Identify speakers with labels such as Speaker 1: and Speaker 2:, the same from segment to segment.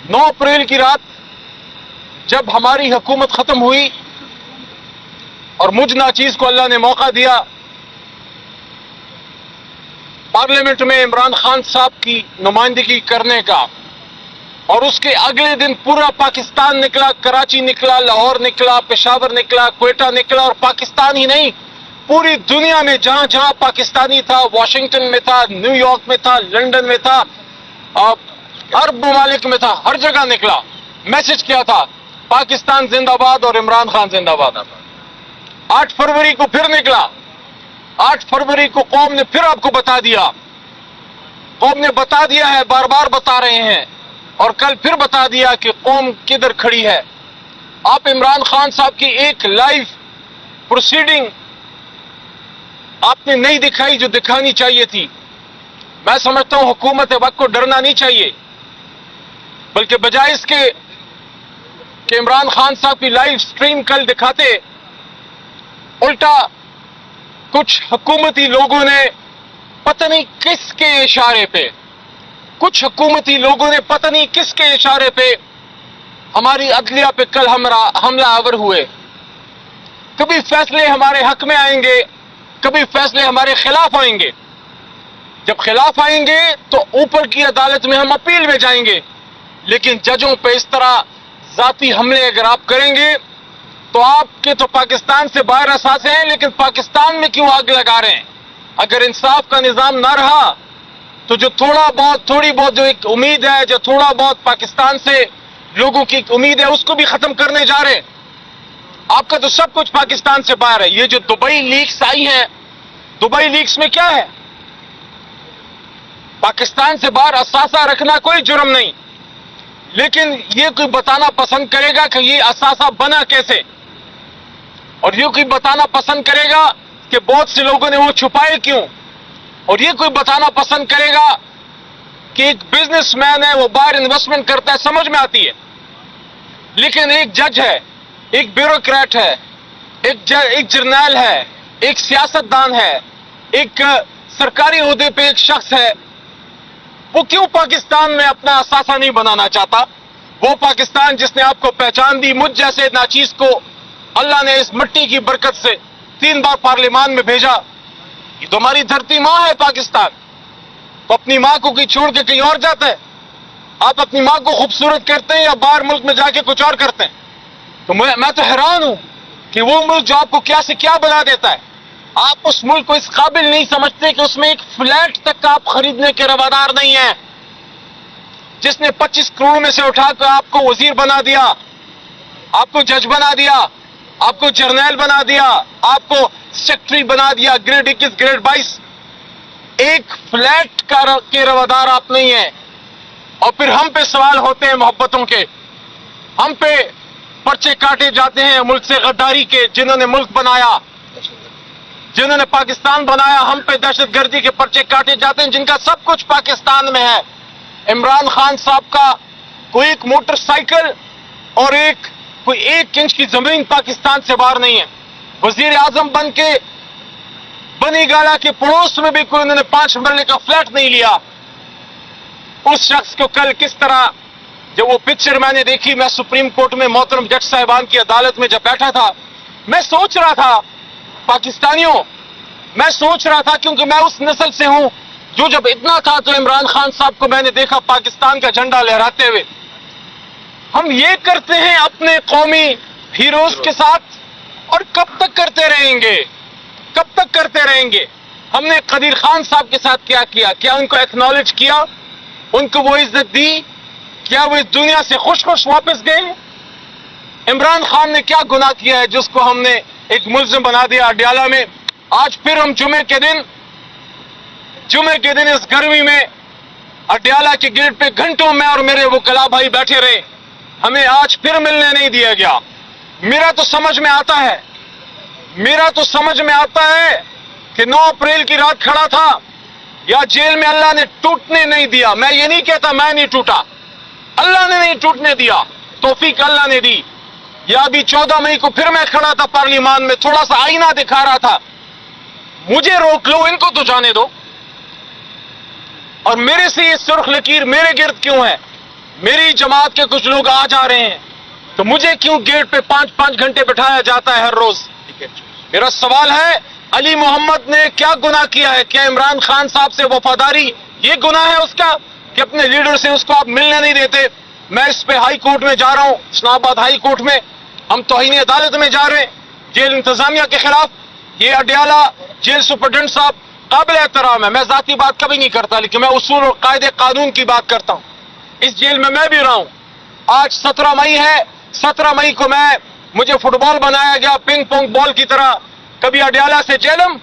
Speaker 1: 9 अप्रैल की रात जब हमारी हुकूमत खत्म हुई और मुझ नाचीज को अल्लाह ने मौका दिया पार्लियामेंट में इमरान खान साहब की नुमाइंदगी करने का, और उसके अगले दिन पूरा पाकिस्तान निकला, कराची निकला, लाहौर निकला, पेशावर निकला, क्वेटा निकला, और पाकिस्तान ही नहीं पूरी दुनिया में जहां जहां पाकिस्तानी था, वॉशिंगटन में था, न्यूयॉर्क में था, लंदन में था, अरब ममालिक में था, हर जगह निकला। मैसेज क्या था? पाकिस्तान जिंदाबाद और इमरान खान जिंदाबाद। 8 फरवरी को फिर निकला। 8 फरवरी को कौम ने फिर आपको बता दिया, कौम ने बता दिया है, बार बार बता रहे हैं, और कल फिर बता दिया कि कौम किधर खड़ी है। आप इमरान खान साहब की एक लाइव प्रोसीडिंग आपने नहीं दिखाई जो दिखानी चाहिए थी। मैं समझता हूं हुकूमत वक्त को डरना नहीं चाहिए, बल्कि बजाय इसके कि इमरान खान साहब की लाइव स्ट्रीम कल दिखाते, उल्टा कुछ हुकूमती लोगों ने पता नहीं किसके इशारे पे, कुछ हुकूमती लोगों ने पता नहीं किसके इशारे पे हमारी अदलिया पे कल हमला आवर हुए। कभी फैसले हमारे हक में आएंगे, कभी फैसले हमारे खिलाफ आएंगे। जब खिलाफ आएंगे तो ऊपर की अदालत में हम अपील में जाएंगे, लेकिन जजों पे इस तरह जाती हमले अगर आप करेंगे तो आपके तो पाकिस्तान से बाहर असासे हैं, लेकिन पाकिस्तान में क्यों आग लगा रहे हैं? अगर इंसाफ का निजाम ना रहा तो जो थोड़ी बहुत जो एक उम्मीद है, जो थोड़ा बहुत पाकिस्तान से लोगों की उम्मीद है, उसको भी खत्म करने जा रहे हैं। आपका तो सब कुछ पाकिस्तान से बाहर है। ये जो दुबई लीक्स आई हैं, दुबई लीक्स में क्या है? पाकिस्तान से बाहर असासा रखना कोई जुर्म नहीं, लेकिन ये कोई बताना पसंद करेगा कि ये असासा बना कैसे, और ये कोई बताना पसंद करेगा कि बहुत से लोगों ने वो छुपाए क्यों, और ये कोई बताना पसंद करेगा कि एक बिजनेसमैन है वो बाहर इन्वेस्टमेंट करता है, समझ में आती है। लेकिन एक जज है, एक ब्यूरोक्रेट है, एक जर्नैल है, एक सियासतदान है, एक सरकारी ओहदे पे एक शख्स है, वो क्यों पाकिस्तान में अपना असासा नहीं बनाना चाहता? वो पाकिस्तान जिसने आपको पहचान दी, मुझ जैसे नाचीज को अल्लाह ने इस मिट्टी की बरकत से 3 बार पार्लियामान में भेजा। ये तो हमारी धरती माँ है पाकिस्तान, तो अपनी माँ को कहीं छोड़ के कहीं और जाता है? आप अपनी माँ को खूबसूरत करते हैं या बाहर मुल्क में जाके कुछ और करते हैं? तो मैं तो हैरान हूं कि वो मुल्क जो आपको क्या से क्या बना देता है, आप उस मुल्क को इस काबिल नहीं समझते कि उसमें एक फ्लैट तक आप खरीदने के रवादार नहीं है। जिसने 25 करोड़ में से उठाकर आपको वजीर बना दिया, आपको जज बना दिया, आपको जर्नैल बना दिया, आपको सेक्रेटरी बना दिया, ग्रेड 21 ग्रेड 22, एक फ्लैट के रवादार आप नहीं है। और फिर हम पे सवाल होते हैं मोहब्बतों के, हम पे पर्चे काटे जाते हैं मुल्क से गद्दारी के, जिन्होंने मुल्क बनाया, जिन्होंने पाकिस्तान बनाया, हम पे दहशतगर्दी के पर्चे काटे जाते हैं, जिनका सब कुछ पाकिस्तान में है। इमरान खान साहब का कोई एक मोटरसाइकिल और कोई 1 इंच की जमीन पाकिस्तान से बाहर नहीं है। वजीर आजम बन के बनी गाला के पड़ोस में भी कोई उन्होंने 5 मरले का फ्लैट नहीं लिया। उस शख्स को कल किस तरह, जब वो पिक्चर मैंने देखी, मैं सुप्रीम कोर्ट में मोहतरम जज साहिबान की अदालत में जब बैठा था, मैं सोच रहा था पाकिस्तानियों, मैं सोच रहा था, क्योंकि मैं उस नस्ल से हूं जो जब इतना था तो इमरान खान साहब को मैंने देखा पाकिस्तान का झंडा लहराते हुए। हम ये करते हैं अपने कौमी हीरोज के साथ, और कब तक करते रहेंगे? कब तक करते रहेंगे? हमने कदीर खान साहब के साथ क्या किया? क्या उनको एक्नॉलेज किया? उनको वो इज्जत दी? क्या वो इस दुनिया से खुश खुश वापस गए? इमरान खान ने क्या गुनाह किया है जिसको हमने एक मुल्जिम बना दिया अडयाला में? आज फिर हम जुमे के दिन इस गर्मी में अडयाला के गेट पे घंटों में और मेरे वकला भाई बैठे रहे, हमें आज फिर मिलने नहीं दिया गया। मेरा तो समझ में आता है कि 9 अप्रैल की रात खड़ा था, या जेल में अल्लाह ने टूटने नहीं दिया। मैं ये नहीं कहता मैं नहीं टूटा, अल्लाह ने नहीं टूटने दिया, तौफीक अल्लाह ने दी। या अभी 14 मई को फिर मैं खड़ा था पार्लियामान में, थोड़ा सा आईना दिखा रहा था, मुझे रोक लो, इनको तो जाने दो। और मेरे से ये सुर्ख लकीर मेरे गिर्द क्यों है? میری جماعت کے کچھ لوگ آ جا رہے ہیں تو مجھے کیوں گیٹ پہ 5 گھنٹے بٹھایا جاتا ہے ہر روز؟ میرا سوال ہے علی محمد نے کیا گناہ کیا ہے؟ کیا عمران خان صاحب سے وفاداری یہ گناہ ہے اس کا کہ اپنے لیڈر سے اس کو آپ ملنے نہیں دیتے؟ میں اس پہ ہائی کورٹ میں جا رہا ہوں، اسلام آباد ہائی کورٹ میں، ہم توہین عدالت میں جا رہے ہیں جیل انتظامیہ کے خلاف۔ یہ اڈیالہ جیل سپرڈنٹ صاحب قابل احترام ہے، میں ذاتی بات کبھی نہیں کرتا، لیکن میں اصول اور قاعدے قانون کی بات کرتا ہوں۔ اس جیل میں بھی رہا ہوں۔ آج 17 مئی ہے، 17 مئی کو مجھے فٹ بال بنایا گیا پنگ پونگ بال کی طرح، کبھی اڈیالہ سے جیلم،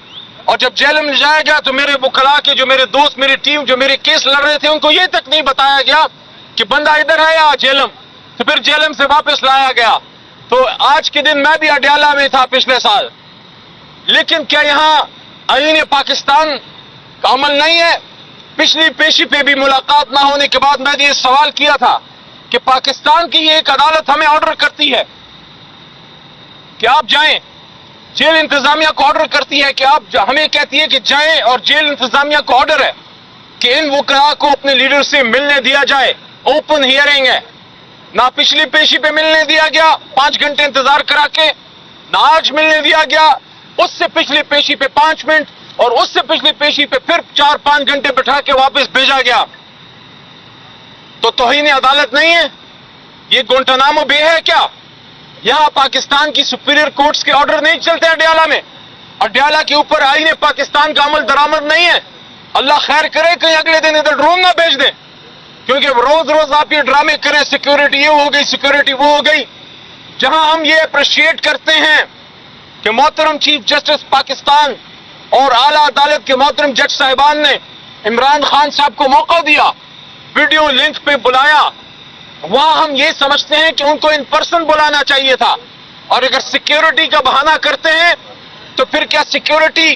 Speaker 1: اور جب جیلم جایا گیا تو میرے وکلا کے جو میرے دوست، میری ٹیم جو میرے کیس لڑ رہے تھے، ان کو یہ تک نہیں بتایا گیا کہ بندہ ادھر ہے یا جیلم، تو پھر جیلم سے واپس لایا گیا۔ تو آج کے دن میں بھی اڈیالہ میں تھا پچھلے سال، لیکن کیا یہاں آئین پاکستان کا عمل نہیں ہے؟ پچھلی پیشی پہ بھی ملاقات نہ ہونے کے بعد میں نے یہ سوال کیا تھا کہ پاکستان کی یہ ایک عدالت ہمیں آرڈر کرتی ہے کہ آپ جائیں، جیل انتظامیہ کو آرڈر کرتی ہے کہ آپ ہمیں کہتی ہے کہ جائیں، اور جیل انتظامیہ کو آرڈر ہے کہ ان وکلاء کو اپنے لیڈر سے ملنے دیا جائے، اوپن ہیئرنگ ہے۔ نہ پچھلی پیشی پہ ملنے دیا گیا 5 گھنٹے انتظار کرا کے، نہ آج ملنے دیا گیا، اس سے پچھلی پیشی پہ 5 منٹ، اور اس سے پچھلی پیشی پہ پھر 4-5 گھنٹے بٹھا کے واپس بھیجا گیا۔ تو توہین عدالت نہیں ہے؟ یہ گونٹانامو بے ہے کیا؟ یہاں پاکستان کی سپیریئر کورٹس کے آرڈر نہیں چلتے اڈیالہ میں؟ اڈیالہ کے اوپر آئین پاکستان کا عمل درآمد نہیں ہے؟ اللہ خیر کرے کہیں اگلے دن ادھر ڈرون نہ بھیج دیں، کیونکہ روز روز آپ یہ ڈرامے کریں سیکیورٹی یہ ہو گئی، سیکیورٹی وہ ہو گئی، جہاں ہم یہ اپریشیٹ کرتے ہیں کہ محترم چیف جسٹس پاکستان اور اعلیٰ عدالت کے محترم جج صاحبان نے عمران خان صاحب کو موقع دیا، ویڈیو لنک پہ بلایا، وہاں ہم یہ سمجھتے ہیں کہ ان کو ان پرسن بلانا چاہیے تھا۔ اور اگر سیکیورٹی کا بہانہ کرتے ہیں تو پھر کیا سیکیورٹی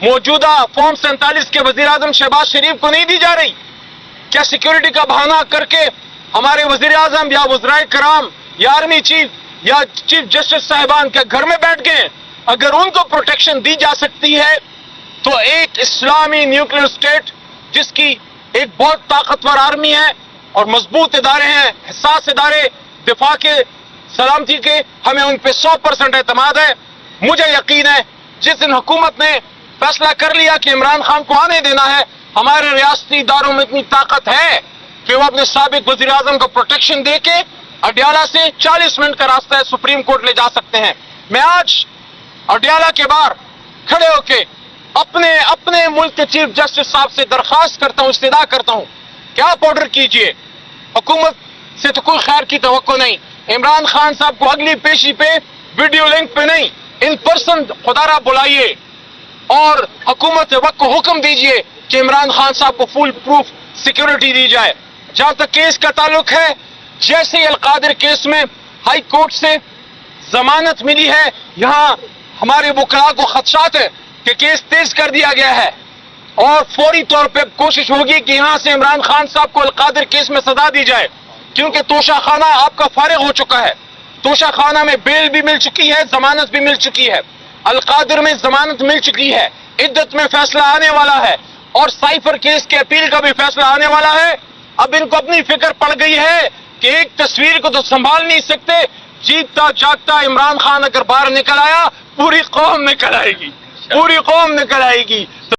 Speaker 1: موجودہ فارم 47 کے وزیر اعظم شہباز شریف کو نہیں دی جا رہی؟ کیا سیکیورٹی کا بہانہ کر کے ہمارے وزیر اعظم یا وزرائے کرام یا آرمی چیف یا چیف جسٹس صاحبان کے گھر میں بیٹھ گئے؟ اگر ان کو پروٹیکشن دی جا سکتی ہے تو ایک اسلامی نیوکلیئر اسٹیٹ جس کی ایک بہت طاقتور آرمی ہے اور مضبوط ادارے ہیں، حساس ادارے دفاع کے، سلامتی کے، ہمیں ان پہ 100% اعتماد ہے۔ مجھے یقین ہے جس دن حکومت نے فیصلہ کر لیا کہ عمران خان کو آنے دینا ہے، ہمارے ریاستی اداروں میں اتنی طاقت ہے کہ وہ اپنے سابق وزیر اعظم کو پروٹیکشن دے کے اڈیالہ سے 40 منٹ کا راستہ ہے سپریم کورٹ لے جا سکتے ہیں۔ میں آج اڈیالہ کے باہر کھڑے ہو کے اپنے ملک کے چیف جسٹس صاحب سے درخواست کرتا ہوں، استدعا کرتا ہوں کہ آپ آرڈر کیجئے، حکومت سے تو کوئی خیر کی توقع نہیں، عمران خان صاحب کو اگلی پیشی پہ ویڈیو لنک پہ نہیں، ان پرسن خدا را بلائیے، اور حکومت وقت کو حکم دیجئے کہ عمران خان صاحب کو فل پروف سیکیورٹی دی جائے۔ جہاں تک کیس کا تعلق ہے، جیسے ہی القادر کیس میں ہائی کورٹ سے ضمانت ملی ہے، یہاں ہمارے وکلاء کو خدشات ہے کہ کیس تیز کر دیا گیا ہے، اور فوری طور پہ کوشش ہوگی کہ یہاں سے عمران خان صاحب کو القادر کیس میں سزا دی جائے، کیونکہ توشہ خانہ آپ کا فارغ ہو چکا ہے، توشہ خانہ میں بیل بھی مل چکی ہے، ضمانت بھی مل چکی ہے، القادر میں ضمانت مل چکی ہے، عدت میں فیصلہ آنے والا ہے، اور سائفر کیس کے اپیل کا بھی فیصلہ آنے والا ہے۔ اب ان کو اپنی فکر پڑ گئی ہے کہ ایک تصویر کو تو سنبھال نہیں سکتے، جیتتا جاگتا عمران خان اگر باہر نکل آیا پوری قوم نکل آئے گی، پوری قوم نکل آئے گی۔